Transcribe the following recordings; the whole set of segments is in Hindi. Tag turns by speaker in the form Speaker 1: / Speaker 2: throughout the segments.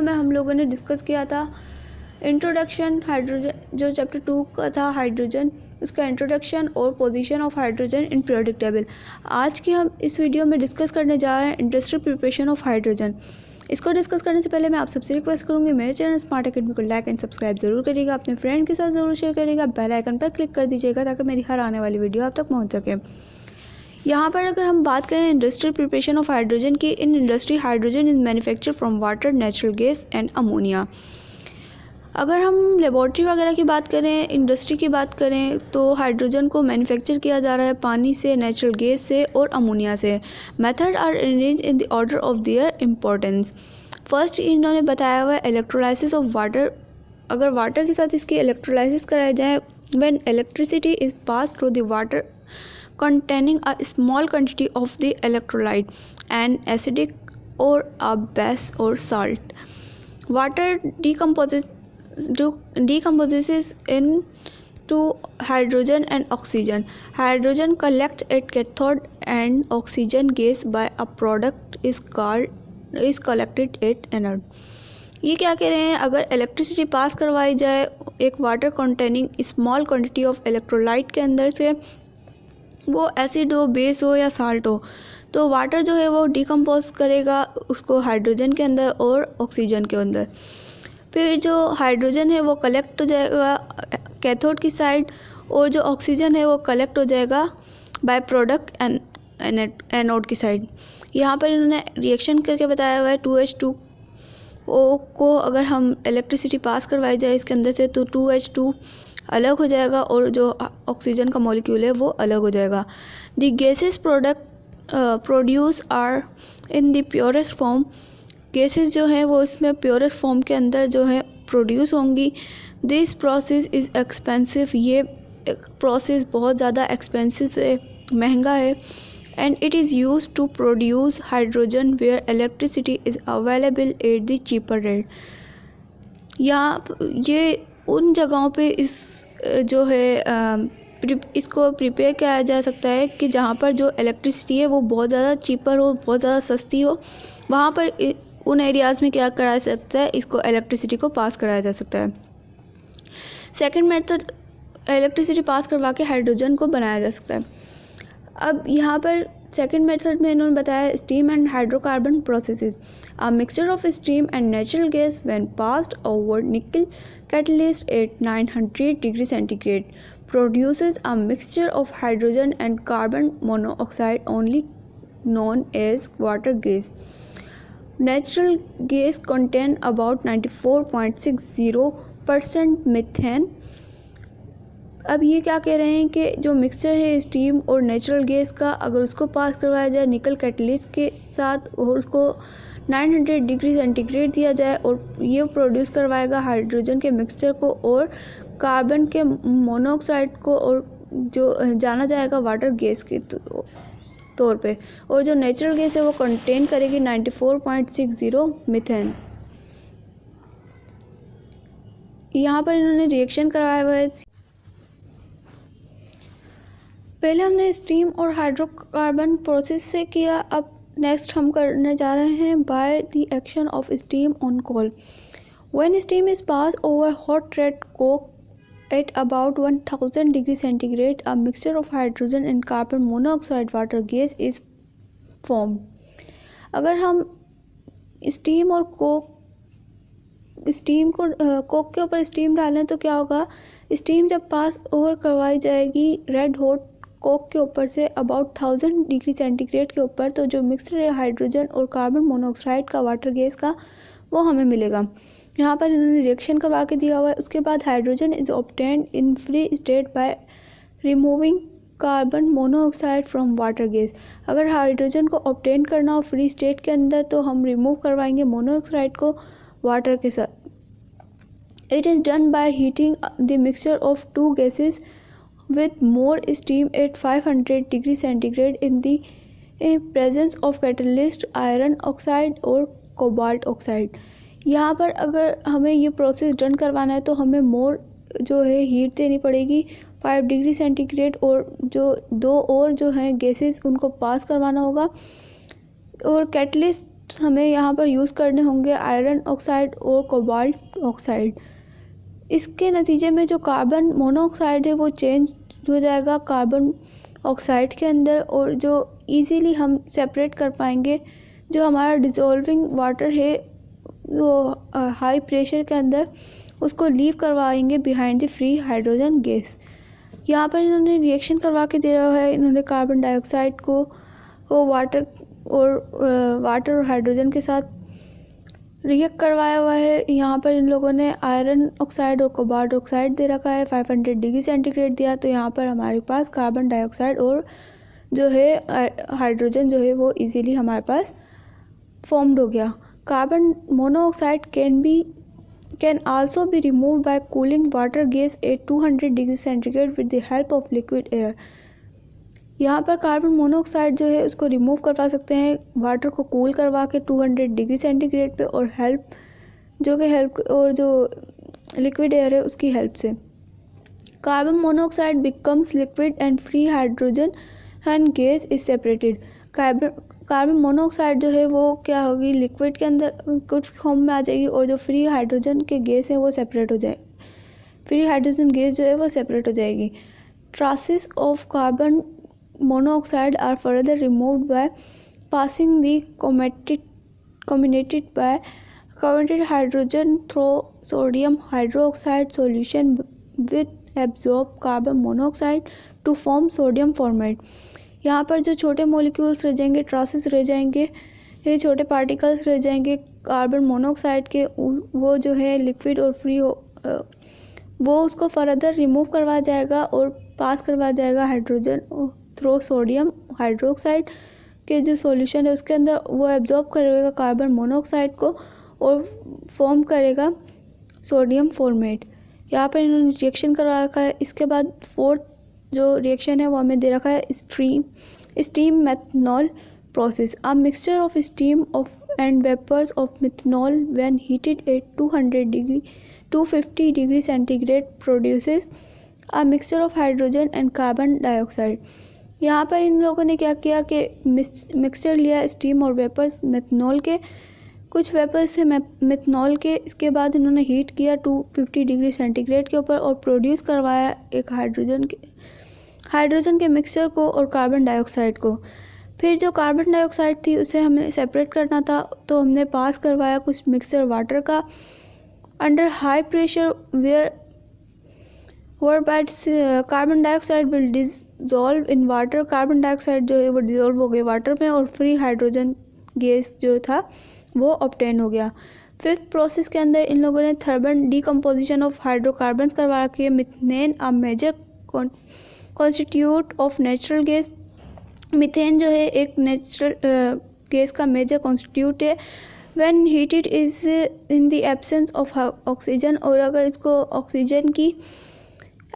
Speaker 1: में हम लोगों ने डिस्कस किया था इंट्रोडक्शन हाइड्रोजन, जो चैप्टर 2 का था हाइड्रोजन, उसका इंट्रोडक्शन और position of hydrogen in periodic table. आज के हम इस वीडियो में डिस्कस करने जा रहे हैं इंडस्ट्रियल प्रिपरेशन ऑफ हाइड्रोजन। इसको डिस्कस करने से पहले मैं आप सबसे रिक्वेस्ट करूंगी मेरे चैनल स्मार्ट एकेडमी को लाइक एंड सब्सक्राइब जरूर करिएगा, अपने फ्रेंड के साथ ज़रूर शेयर करिएगा, बेल आइकन पर क्लिक कर दीजिएगा ताकि मेरी हर आने वाली वीडियो आप तक पहुँच सके। यहाँ पर अगर हम बात करें इंडस्ट्रियल प्रिपरेशन ऑफ हाइड्रोजन की, in industry hydrogen is manufacture from water, natural gas and ammonia. अगर हम लेबॉर्ट्री वगैरह की बात करें, इंडस्ट्री की बात करें, तो हाइड्रोजन को मैन्युफैक्चर किया जा रहा है पानी से, नेचुरल गैस से और अमोनिया से। Method are arrange in the order of their importance. First इन्होंने बताया हुआ है इलेक्ट्रोलाइसिस ऑफ वाटर। अगर वाटर के साथ इसकी इलेक्ट्रोलाइसिस कराया जाए, when electricity is pass through the water containing a small quantity of the electrolyte, an acidic or a base or salt. Water decomposes into hydrogen and oxygen. Hydrogen collects at cathode and oxygen gas by a product is collected at anode. ये क्या कह रहे हैं, अगर इलेक्ट्रिसिटी पास करवाई जाए एक water containing small quantity of electrolyte के अंदर से, वो एसिड हो, बेस हो या साल्ट हो, तो वाटर जो है वो डिकम्पोज करेगा उसको हाइड्रोजन के अंदर और ऑक्सीजन के अंदर। फिर जो हाइड्रोजन है वो कलेक्ट हो जाएगा कैथोड की साइड, और जो ऑक्सीजन है वो कलेक्ट हो जाएगा बाय प्रोडक्ट एनोड की साइड। यहाँ पर इन्होंने रिएक्शन करके बताया हुआ है 2H2O को अगर हम इलेक्ट्रिसिटी पास करवाई जाए इसके अंदर से, तो 2H2 अलग हो जाएगा और जो ऑक्सीजन का मॉलिक्यूल है वो अलग हो जाएगा। The gases produce are in the purest form. Gases जो हैं वो इसमें प्योरेस्ट फॉर्म के अंदर जो है प्रोड्यूस होंगी। This process is expensive. ये प्रोसेस बहुत ज़्यादा एक्सपेंसिव है, महंगा है। And it is use to produce hydrogen where electricity is available at the cheaper rate. ये उन जगहों पे इस जो है इसको प्रिपेयर किया जा सकता है कि जहाँ पर जो इलेक्ट्रिसिटी है वो बहुत ज़्यादा चीपर हो, बहुत ज़्यादा सस्ती हो। वहाँ पर उन एरियाज़ में क्या कराया जा सकता है, इसको इलेक्ट्रिसिटी को पास कराया जा सकता है। सेकंड मेथड, इलेक्ट्रिसिटी पास करवा के हाइड्रोजन को बनाया जा सकता है। अब यहाँ पर सेकंड मेथड में इन्होंने बताया steam and hydrocarbon processes. A mixture of steam and natural gas when passed over nickel catalyst at 900 degrees centigrade produces a mixture of hydrogen and carbon monoxide, only known as water gas. Natural gas contain about 94.60% methane. अब ये क्या कह रहे हैं कि जो मिक्सचर है स्टीम और नेचुरल गैस का, अगर उसको पास करवाया जाए निकल कैटलिस्ट के साथ और उसको 900 डिग्री सेंटीग्रेड दिया जाए, और ये प्रोड्यूस करवाएगा हाइड्रोजन के मिक्सचर को और कार्बन के मोनोऑक्साइड को, और जो जाना जाएगा वाटर गैस के तौर पे, और जो नेचुरल गैस है वो कंटेन करेगी 94.60 मीथेन। यहाँ पर इन्होंने रिएक्शन करवाया हुआ है। पहले हमने स्टीम और हाइड्रोकार्बन प्रोसेस से किया, अब नेक्स्ट हम करने जा रहे हैं by the action of steam on coal. When steam is pass over hot red coke at about 1000 degree centigrade, a mixture of hydrogen and carbon monoxide water gas is form. अगर हम स्टीम और कोक के ऊपर स्टीम डालें तो क्या होगा, स्टीम जब पास ओवर करवाई जाएगी रेड हॉट कोक के ऊपर से अबाउट 1000 डिग्री सेंटीग्रेड के ऊपर, तो जो मिक्सचर है हाइड्रोजन और कार्बन मोनोऑक्साइड का वाटर गैस का वो हमें मिलेगा। यहाँ पर इन्होंने रिएक्शन करवा के दिया हुआ है। उसके बाद hydrogen is obtained in free state by removing carbon monoxide from water gas. अगर हाइड्रोजन को ऑब्टेन करना हो फ्री स्टेट के अंदर तो हम रिमूव करवाएंगे मोनोऑक्साइड को वाटर के साथ। It is done by heating the mixture of to gases with more steam at 500 degree centigrade in the presence of catalyst iron oxide और cobalt oxide। यहाँ पर अगर हमें ये प्रोसेस डन करवाना है तो हमें मोर जो है हीट देनी पड़ेगी 5 डिग्री सेंटीग्रेड, और जो दो और जो हैं गैसेस उनको पास करवाना होगा। और कैटलिस्ट हमें यहाँ पर यूज़ करने होंगे आयरन ऑक्साइड और कोबाल्ट ऑक्साइड। इसके नतीजे में जो कार्बन मोनोऑक्साइड है वो चेंज हो जाएगा कार्बन ऑक्साइड के अंदर, और जो इजीली हम सेपरेट कर पाएंगे जो हमारा डिज़ोल्विंग वाटर है वो हाई प्रेशर के अंदर उसको लीव करवाएंगे behind the free hydrogen gas. यहाँ पर इन्होंने रिएक्शन करवा के दे रहा है, इन्होंने कार्बन डाइऑक्साइड को वाटर और हाइड्रोजन के साथ रिएक्ट करवाया हुआ है। यहाँ पर इन लोगों ने आयरन ऑक्साइड और कोबाल्ट ऑक्साइड दे रखा है, 500 डिग्री सेंटीग्रेड दिया, तो यहाँ पर हमारे पास कार्बन डाइऑक्साइड और जो है हाइड्रोजन जो है वो इजीली हमारे पास फॉर्म्ड हो गया। Carbon monoxide can also be remove by cooling water gas at 200 degree centigrade with the help of liquid air. यहाँ पर कार्बन मोनोऑक्साइड जो है उसको रिमूव करवा सकते हैं वाटर को कूल करवा के 200 डिग्री सेंटीग्रेड पे, और हेल्प और जो लिक्विड एयर है उसकी हेल्प से। Carbon monoxide becomes liquid and free hydrogen and gas is separated. Carbon monoxide जो है वो क्या होगी, लिक्विड के अंदर कुछ फॉर्म में आ जाएगी, और जो फ्री हाइड्रोजन के गैस है वो सेपरेट हो जाएगी। फ्री हाइड्रोजन गैस जो है वो सेपरेट हो जाएगी। Traces of carbon monoxide are further removed by passing the carbonated hydrogen through sodium hydroxide solution with absorbed carbon monoxide to form sodium formate। यहाँ पर जो छोटे मॉलिक्यूल्स रह जाएंगे, ट्रासेस रह जाएंगे, ये छोटे पार्टिकल्स रह जाएंगे कार्बन मोनोऑक्साइड के, वो जो है लिक्विड और फ्री वो उसको फर्दर रिमूव करवा जाएगा और पास करवा जाएगा हाइड्रोजन थ्रू सोडियम हाइड्रोक्साइड के जो सॉल्यूशन है उसके अंदर, वो एब्जॉर्ब करेगा कार्बन मोनोऑक्साइड को और फॉर्म करेगा सोडियम फॉर्मेट। यहाँ पर इन्होंने रिएक्शन करवा रखा है। इसके बाद फोर्थ जो रिएक्शन है वो हमें दे रखा है steam methanol process. A mixture of steam and vapours of methanol when heated at 250 degree centigrade produces a mixture of hydrogen and carbon dioxide. यहाँ पर इन लोगों ने क्या किया कि मिक्सचर लिया स्टीम और वेपर्स मिथनॉल के, कुछ वेपर्स थे मिथनॉल के, इसके बाद इन्होंने हीट किया 250 डिग्री सेंटीग्रेड के ऊपर और प्रोड्यूस करवाया एक हाइड्रोजन के मिक्सचर को और कार्बन डाइऑक्साइड को। फिर जो कार्बन डाइऑक्साइड थी उसे हमें सेपरेट करना था, तो हमने पास करवाया कुछ मिक्सचर वाटर का under high pressure whereby carbon dioxide will dissolve in water. Carbon dioxide जो है वो डिजोल्व हो गए वाटर में और फ्री हाइड्रोजन गैस जो था वो ऑब्टेन हो गया। फिफ्थ प्रोसेस के अंदर इन लोगों ने थर्मल डीकम्पोजिशन ऑफ हाइड्रोकार्बन्स करवा रखी है। Methane a major constitute of natural gas. Methane जो है एक नेचुरल गैस का मेजर कॉन्स्टिट्यूट है। When heated is in the absence of oxygen, और अगर इसको ऑक्सीजन की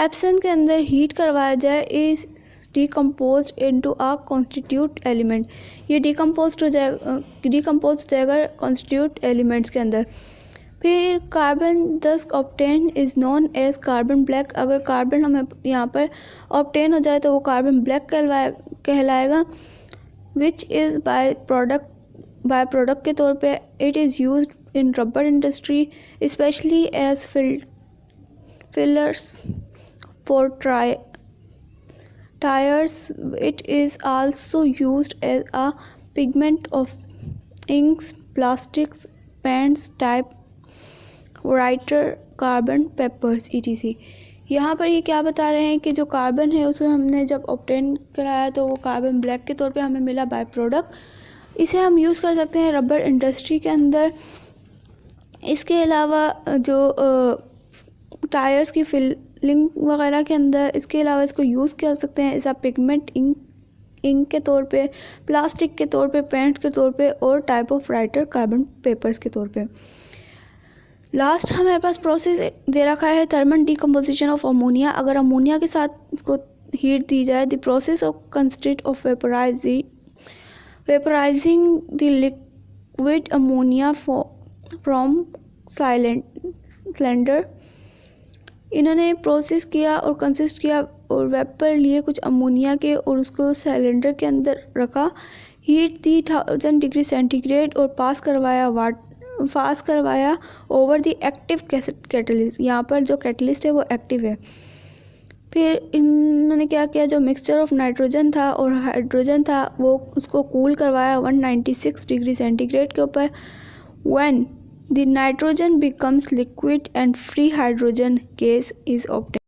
Speaker 1: एब्सेंस के अंदर हीट करवाया जाए is decompose into a constitute element. ये डिकम्पोज हो जाएगा कॉन्स्टिट्यूट एलिमेंट्स के अंदर। फिर carbon thus obtain is known as carbon black. अगर कार्बन हमें यहाँ पर ऑब्टेन हो जाए तो वो कार्बन ब्लैक कहलाएगा, विच इज़ बाय प्रोडक्ट के तौर पे it is used in rubber industry specially as fillers for tires. It is also used as a pigment of inks, plastics, paints, typewriter, carbon papers etc. यहाँ पर ये क्या बता रहे हैं कि जो कार्बन है उसे हमने जब ऑब्टेन कराया तो वो कार्बन ब्लैक के तौर पे हमें मिला बाय प्रोडक्ट। इसे हम यूज़ कर सकते हैं रबर इंडस्ट्री के अंदर। इसके अलावा जो टायर्स की फिलिंग वगैरह के अंदर, इसके अलावा इसको यूज़ कर सकते हैं एज अ पिगमेंट इंक के तौर पे, प्लास्टिक के तौर पे, पेंट के तौर पे और type of writer carbon papers के तौर पे। लास्ट हमारे पास प्रोसेस दे रखा है थर्मल डीकम्पोजिशन ऑफ अमोनिया। अगर अमोनिया के साथ इसको हीट दी जाए, the process of consist of वेपराइजिंग the liquid ammonia from cylinder. इन्होंने प्रोसेस किया और कंसिस्ट किया और वेपर लिए कुछ अमोनिया के और उसको सिलेंडर के अंदर रखा। हीट 3000 डिग्री सेंटीग्रेड और पास करवाया ओवर द एक्टिव कैटलिस्ट। यहाँ पर जो कैटलिस्ट है वो एक्टिव है। फिर इन्होंने क्या किया, जो मिक्सचर ऑफ नाइट्रोजन था और हाइड्रोजन था वो उसको कूल करवाया 196 डिग्री सेंटीग्रेड के ऊपर। When the nitrogen becomes liquid and free hydrogen gas is obtain.